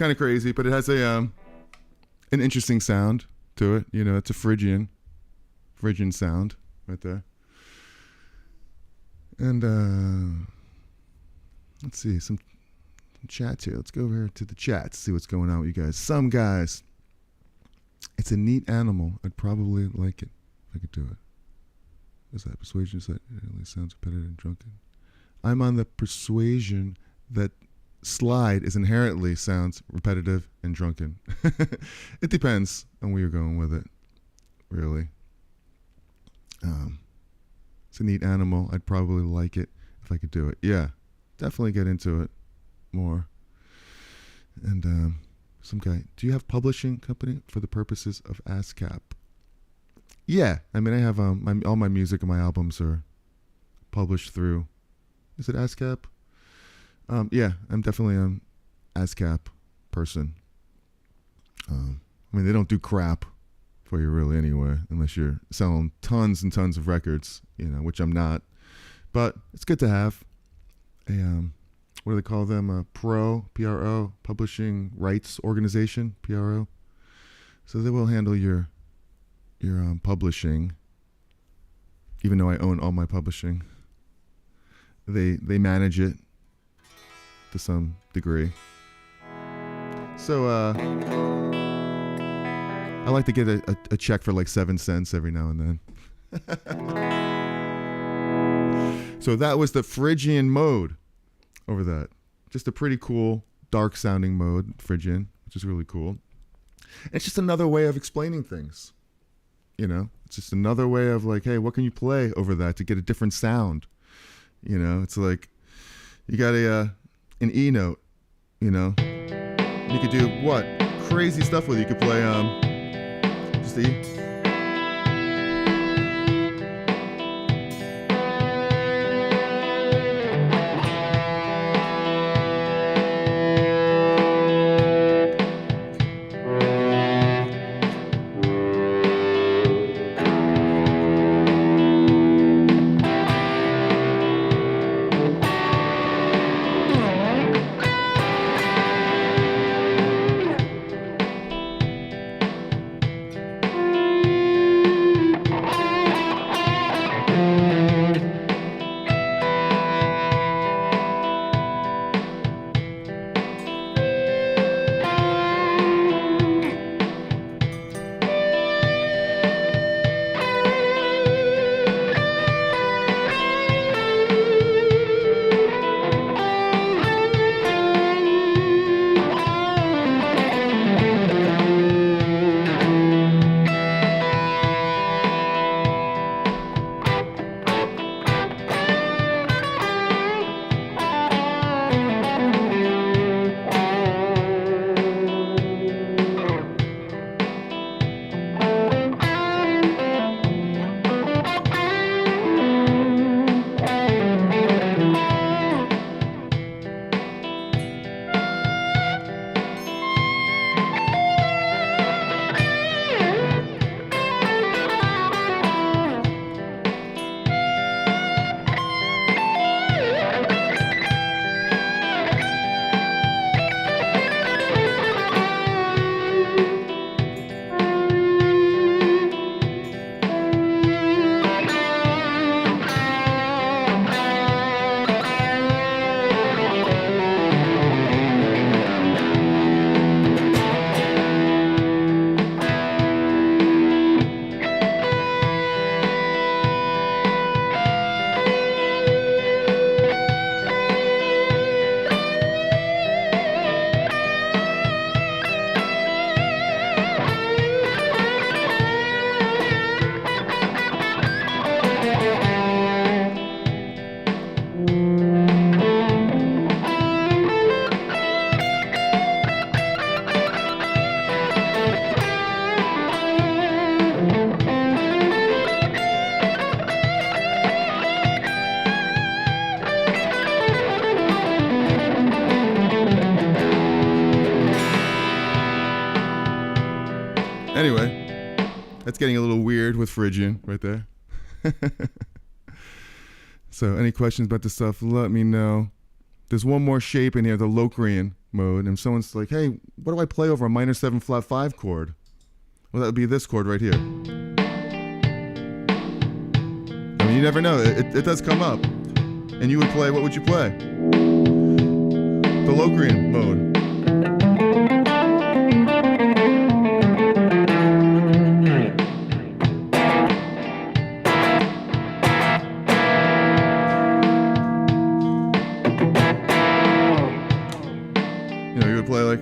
Speaker 1: kind of crazy, but it has a an interesting sound to it. You know, it's a Phrygian sound right there. And let's see some chats here. Let's go over here to the chats, see what's going on with you guys. Some guys It's a neat animal. I'd probably like it if I could do it. Is that persuasion that it sounds repetitive and drunken? I'm on the persuasion that slide is inherently sounds repetitive and drunken. It depends on where you're going with it, really. It's a neat animal. I'd probably like it if I could do it. Yeah, definitely get into it more. And some guy, do you have publishing company for the purposes of ASCAP? Yeah, I mean, I have all my music and my albums are published through. Is it ASCAP? Yeah, I'm definitely an ASCAP person. I mean, they don't do crap for you really anyway, unless you're selling tons and tons of records, which I'm not. But it's good to have a, what do they call them? A PRO, publishing rights organization, PRO. So they will handle your publishing, even though I own all my publishing. They manage it to some degree. So I like to get a check for like 7 cents every now and then. So that was the Phrygian mode over that. Just a pretty cool, dark sounding mode, Phrygian, which is really cool. And it's just another way of explaining things. It's just another way of like, hey, what can you play over that to get a different sound? It's like you got an E note, you could do what? Crazy stuff with it. You could play just the E. Anyway, that's getting a little weird with Phrygian right there. So any questions about this stuff, let me know. There's one more shape in here, the Locrian mode, and someone's like, hey, what do I play over a minor 7 flat 5 chord? Well, that would be this chord right here. I mean, you never know. It does come up. And you would play, what would you play? The Locrian mode. You know, you would play like.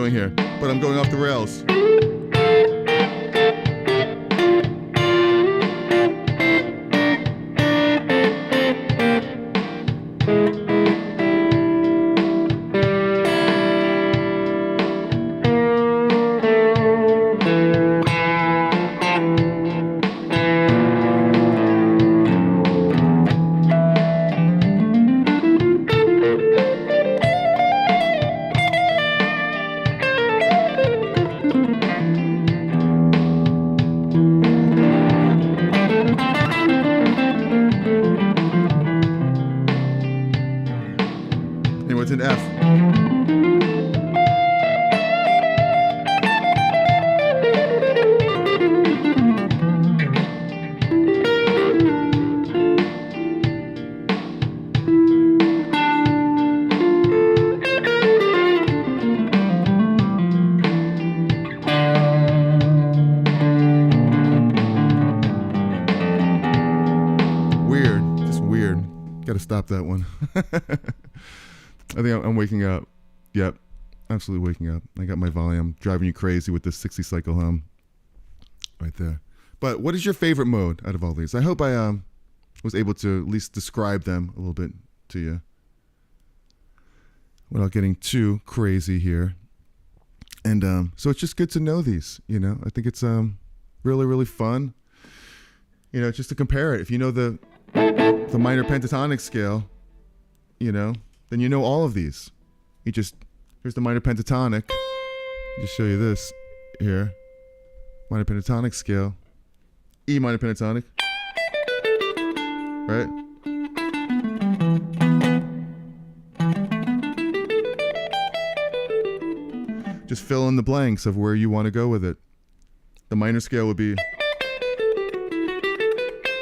Speaker 1: Here, but I'm going off the rails. What's an F? Weird, just weird. Gotta stop that one. I think I'm waking up. Yep, absolutely waking up. I got my volume driving you crazy with this 60 cycle hum right there. But what is your favorite mode out of all these? I hope I was able to at least describe them a little bit to you without getting too crazy here. And so it's just good to know these, you know. I think it's really, really fun, you know, just to compare it. If you know the minor pentatonic scale, you know, then you know all of these. Here's the minor pentatonic. Just show you this here. Minor pentatonic scale. E minor pentatonic. Right? Just fill in the blanks of where you want to go with it. The minor scale would be,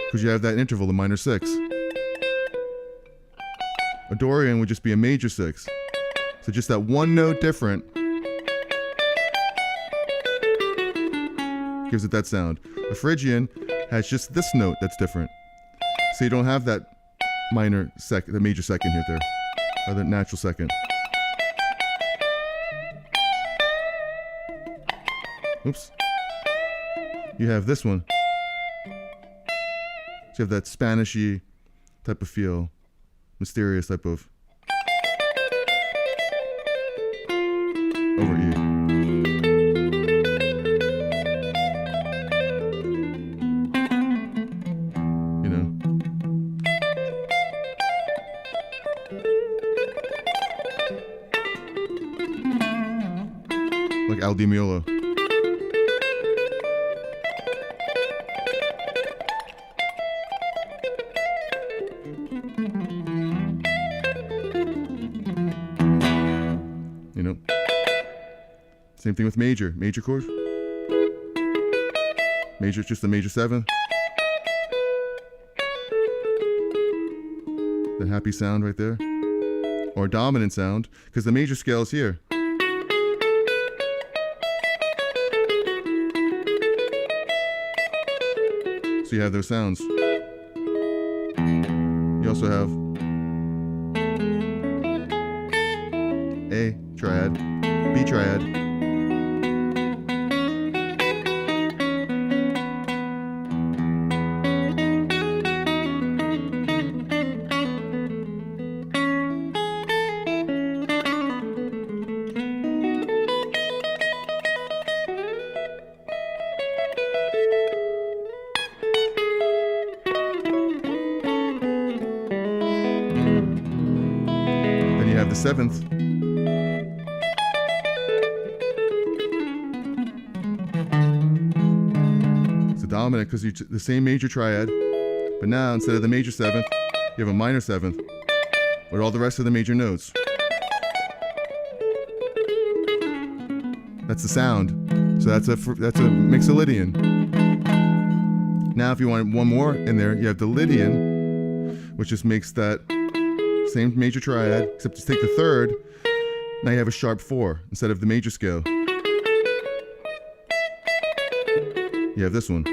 Speaker 1: because you have that interval, the minor 6. A Dorian would just be a major 6. So just that one note different gives it that sound. A Phrygian has just this note that's different. So you don't have that minor second, the major second here, there, or the natural second. Oops. You have this one. So you have that Spanishy type of feel. Mysterious type of over E. You know. Like Al Di Meola. Same thing with major chord. Major, just the major 7. The happy sound right there. Or dominant sound, because the major scale is here. So you have those sounds. You also have A triad, B triad, the seventh. It's a dominant because it's the same major triad, but now instead of the major seventh, you have a minor seventh with all the rest of the major notes. That's the sound. So that's a Mixolydian. Now if you want one more in there, you have the Lydian, which just makes that same major triad, except just take the third. Now you have a sharp 4 instead of the major scale. You have this one.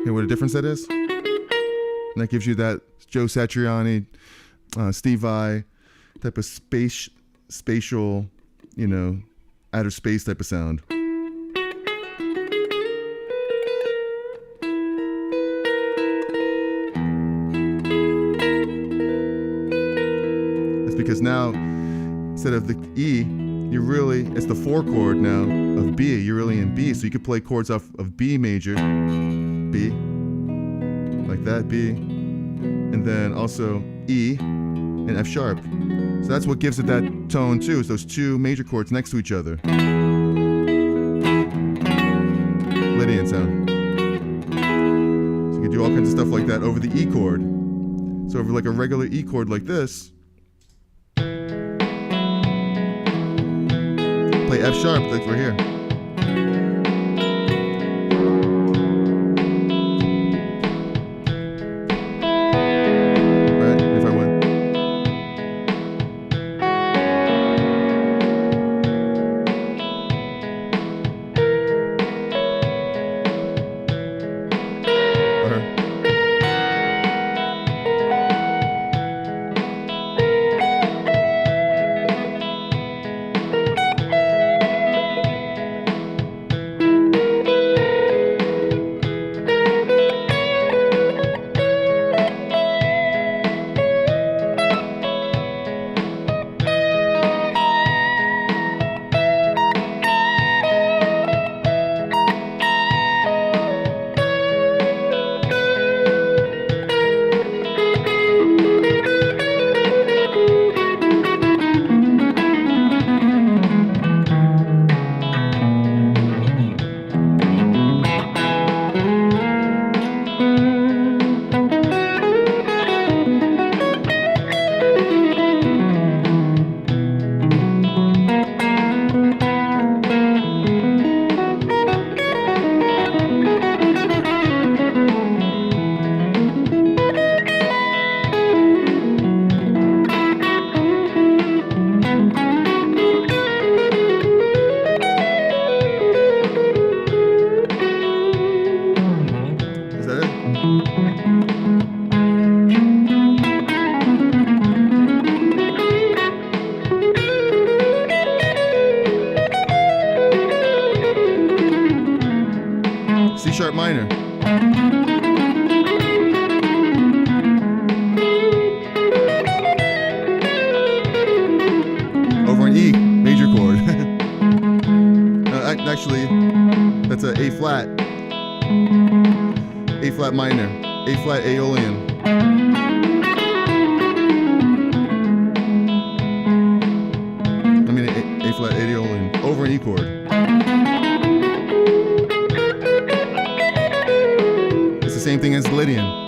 Speaker 1: Hear what a difference that is? And that gives you that Joe Satriani, Steve Vai type of spatial, you know, outer space type of sound. It's because now, instead of the E, it's the 4 chord now of B. You're really in B, so you could play chords off of B major, B, like that, B, and then also E and F sharp. So that's what gives it that tone too, is those two major chords next to each other. Lydian sound. So you can do all kinds of stuff like that over the E chord. So over like a regular E chord like this, play F sharp like we're here. C sharp minor. Over an E major chord. Actually, that's a A flat. A flat minor. A flat Aeolian. I mean A flat Aeolian. Over an E chord. It's the same thing as the Lydian.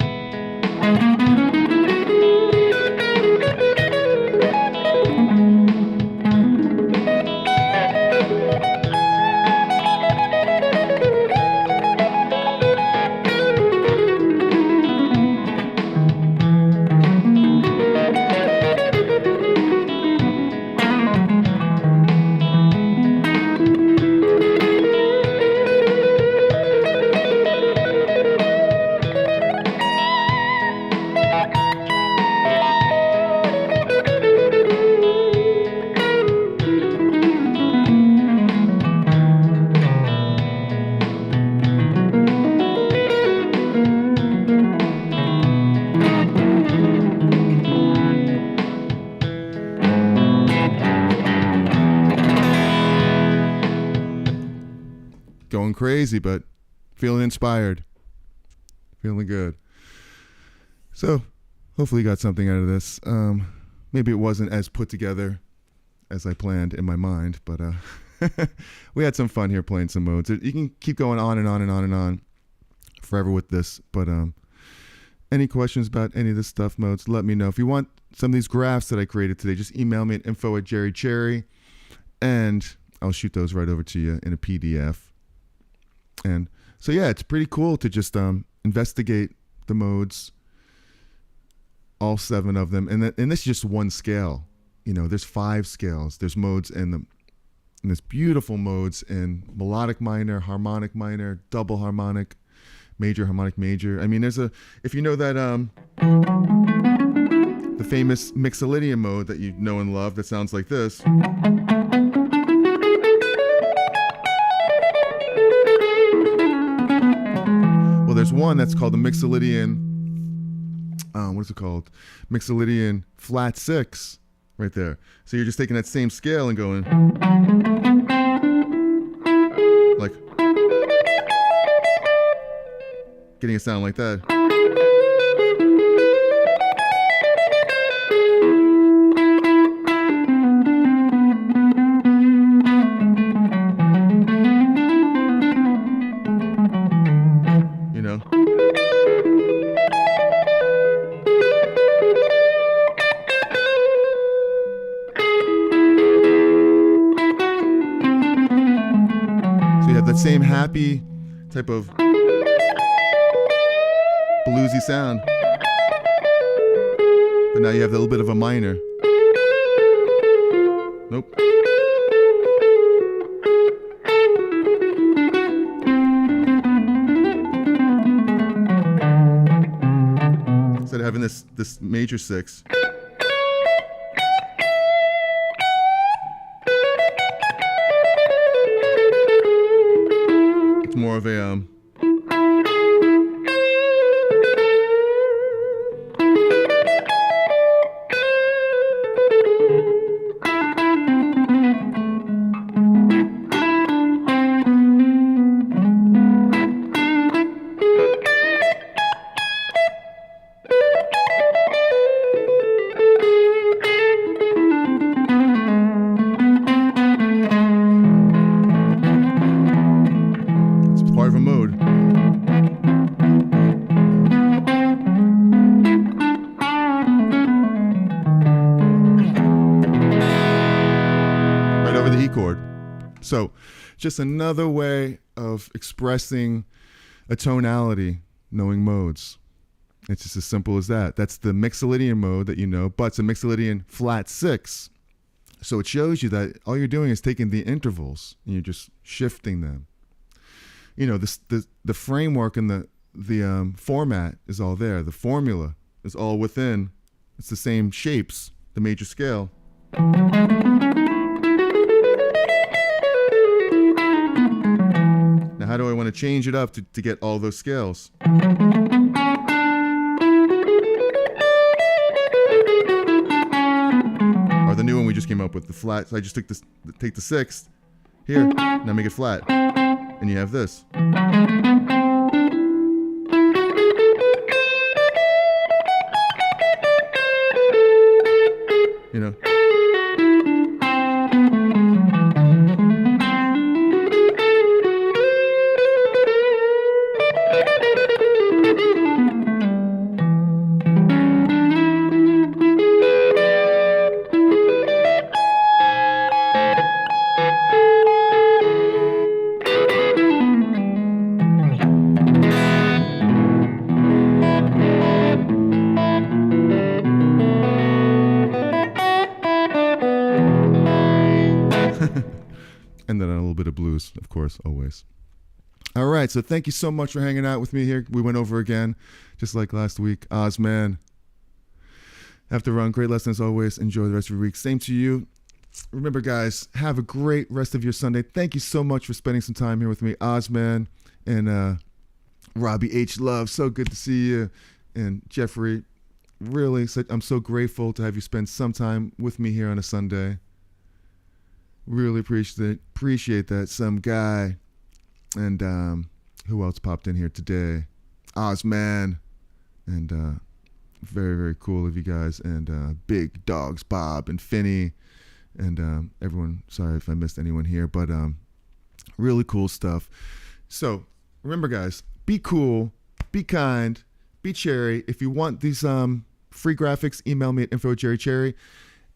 Speaker 1: Going crazy, but feeling inspired. Feeling good. So, Hopefully you got something out of this. Maybe it wasn't as put together as I planned in my mind, but we had some fun here playing some modes. You can keep going on and on and on and on forever with this, but any questions about any of this stuff, modes, let me know. If you want some of these graphs that I created today, just email me at info@Cherry, and I'll shoot those right over to you in a PDF. And so, yeah, it's pretty cool to just investigate the modes, all 7 of them. And this is just one scale. You know, there's 5 scales. There's modes and there's beautiful modes in melodic minor, harmonic minor, double harmonic, major, harmonic major. I mean, if you know that, the famous Mixolydian mode that you know and love that sounds like this. Well, there's one that's called the Mixolydian, what is it called? Mixolydian flat 6 right there. So you're just taking that same scale and going like, getting a sound like that. You know? So you have that same happy type of bluesy sound, but now you have a little bit of a minor. Nope. Instead of having this major 6, it's more of a part of a mode. Right over the E chord. So just another way of expressing a tonality, knowing modes. It's just as simple as that. That's the Mixolydian mode that you know, but it's a Mixolydian flat 6. So it shows you that all you're doing is taking the intervals and you're just shifting them. You know, the framework and the format is all there. The formula is all within. It's the same shapes, the major scale. Now, how do I want to change it up to get all those scales? Or the new one we just came up with, the flat. So I just take the 6th here, now make it flat. And you have this. You know. And then a little bit of blues, of course, always. All right, so thank you so much for hanging out with me here. We went over again, just like last week. Oz, man. Have to run. Great lesson as always. Enjoy the rest of your week. Same to you. Remember, guys, have a great rest of your Sunday. Thank you so much for spending some time here with me. Oz, man, and Robbie H. Love. So good to see you. And Jeffrey, really, I'm so grateful to have you spend some time with me here on a Sunday. Really appreciate that. Some guy. And who else popped in here today? Ozman. And Very, very cool of you guys. And big dogs, Bob and Finney, and everyone. Sorry if I missed anyone here, but really cool stuff. So remember, guys, be cool, be kind, be cherry. If you want these free graphics, email me at info@cherrycherry.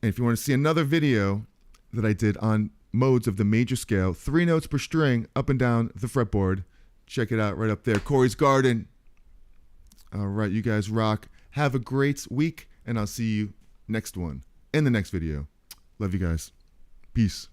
Speaker 1: And if you want to see another video that I did on modes of the major scale, 3 notes per string up and down the fretboard, check it out right up there. Corey's Garden. All right, you guys rock. Have a great week, and I'll see you in the next video. Love you guys. Peace.